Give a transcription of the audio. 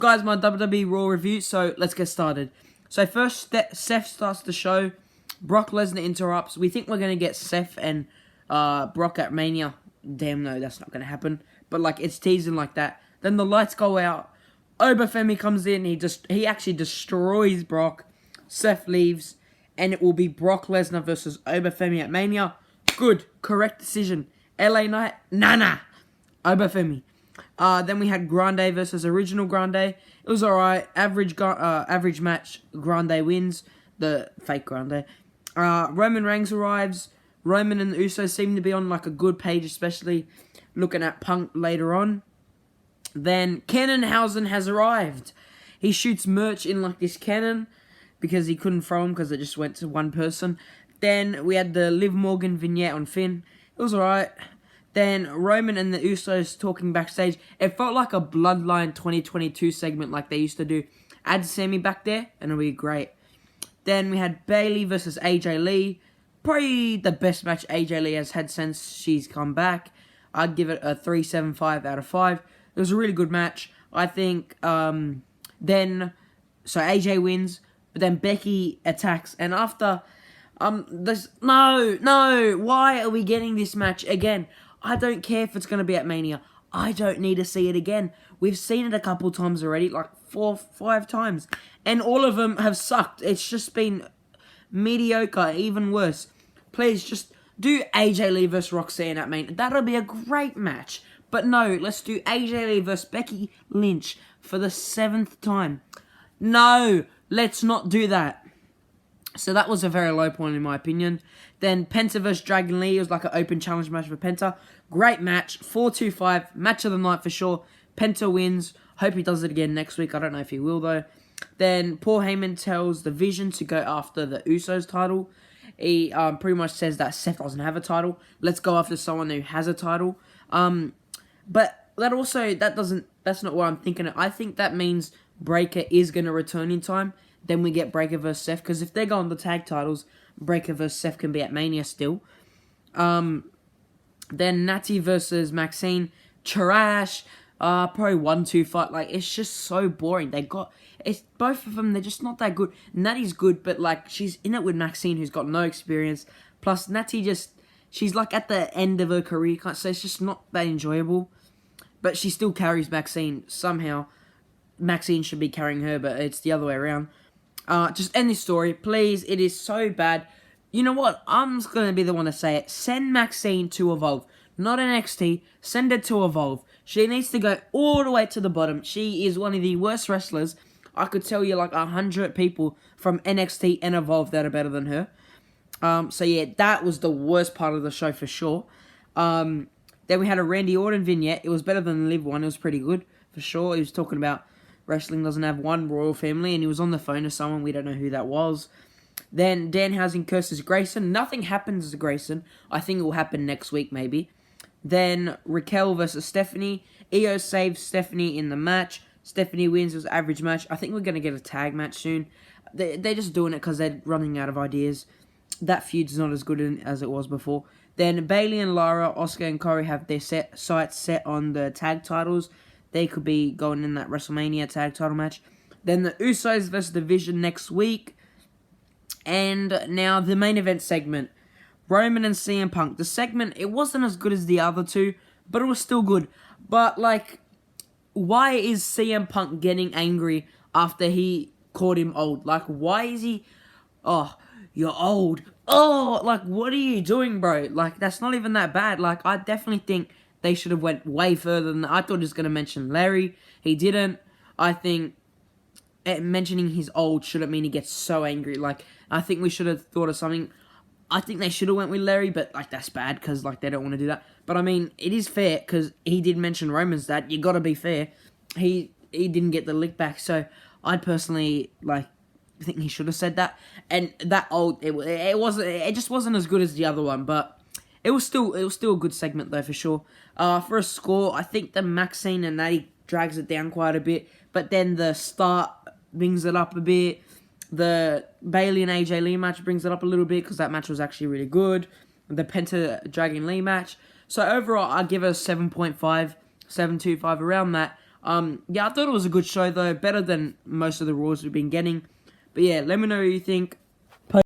Guys, my WWE Raw review, so let's get started. So first, Seth starts the show. Brock Lesnar interrupts. We think we're going to get Seth and Brock at Mania. Damn, no, that's not going to happen. But, like, it's teasing like that. Then the lights go out. Obafemi comes in. He actually destroys Brock. Seth leaves. And it will be Brock Lesnar versus Obafemi at Mania. Good. Correct decision. LA Knight. Nah. Obafemi. Then we had Grande versus Original Grande. It was alright. Average match. Grande wins. The fake Grande. Roman Reigns arrives. Roman and the Usos seem to be on like a good page, especially looking at Punk later on. Then Cannonhausen has arrived. He shoots merch in like this cannon because he couldn't throw them because it just went to one person. Then we had the Liv Morgan vignette on Finn. It was alright. Then Roman and the Usos talking backstage. It felt like a Bloodline 2022 segment like they used to do. Add Sammy back there and it'll be great. Then we had Bayley versus AJ Lee. Probably the best match AJ Lee has had since she's come back. I'd give it a 3.75 out of 5. It was a really good match. I think so AJ wins, but then Becky attacks. And after why are we getting this match again? I don't care if it's going to be at Mania. I don't need to see it again. We've seen it a couple times already, like 4 or 5 times. And all of them have sucked. It's just been mediocre, even worse. Please, just do AJ Lee versus Roxanne at Mania. That'll be a great match. But no, let's do AJ Lee versus Becky Lynch for the 7th time. No, let's not do that. So that was a very low point in my opinion. Then Penta vs Dragon Lee. It was like an open challenge match for Penta. Great match. 4-2-5. Match of the night for sure. Penta wins. Hope he does it again next week. I don't know if he will though. Then Paul Heyman tells the Vision to go after the Usos title. He pretty much says that Seth doesn't have a title. Let's go after someone who has a title. But that's not what I'm thinking. I think that means Breakker is going to return in time. Then we get Breakker vs Seth. Because if they're going the tag titles, Breakker vs Seth can be at Mania still. Then Natty versus Maxine. Trash. Probably 1-2 fight. Like, it's just so boring. Both of them, they're just not that good. Natty's good, but like, she's in it with Maxine, who's got no experience. Plus, Natty she's like at the end of her career, so it's just not that enjoyable. But she still carries Maxine somehow. Maxine should be carrying her, but it's the other way around. Just end this story, please. It is so bad. You know what? I'm just going to be the one to say it. Send Maxine to Evolve. Not NXT. Send her to Evolve. She needs to go all the way to the bottom. She is one of the worst wrestlers. I could tell you like 100 people from NXT and Evolve that are better than her. So yeah, that was the worst part of the show for sure. Then we had a Randy Orton vignette. It was better than the Liv one. It was pretty good for sure. He was talking about wrestling doesn't have one royal family, and he was on the phone to someone. We don't know who that was. Then Danhausen curses Grayson. Nothing happens to Grayson. I think it will happen next week maybe. Then Raquel versus Stephanie. Io saves Stephanie in the match. Stephanie wins. It was an average match. I think we're going to get a tag match soon. They're just doing it because they're running out of ideas. That feud's not as good as it was before. Then Bayley and Lara, Asuka and Corey have their sights set on the tag titles. They could be going in that WrestleMania tag title match. Then the Usos versus the Vision next week. And now the main event segment. Roman and CM Punk. The segment, it wasn't as good as the other two, but it was still good. But, like, why is CM Punk getting angry after he called him old? Like, why is he... Oh, you're old. Oh, like, what are you doing, bro? Like, that's not even that bad. Like, I definitely think they should have went way further than that. I thought he was going to mention Larry. He didn't. I think mentioning he's old shouldn't mean he gets so angry. Like, I think we should have thought of something. I think they should have went with Larry, but, like, that's bad because, like, they don't want to do that. But, I mean, it is fair because he did mention Roman's dad. You got to be fair. He didn't get the lick back, so I'd personally, like, think he should have said that. And that old, it just wasn't as good as the other one, but it was still a good segment though for sure. For a score, I think the Maxine and Natty drags it down quite a bit, but then the start brings it up a bit. The Bayley and AJ Lee match brings it up a little bit because that match was actually really good. The Penta Dragon Lee match. So overall, I'd give it a 7.5, 7.25 around that. Yeah, I thought it was a good show though, better than most of the Raws we've been getting. But yeah, let me know what you think.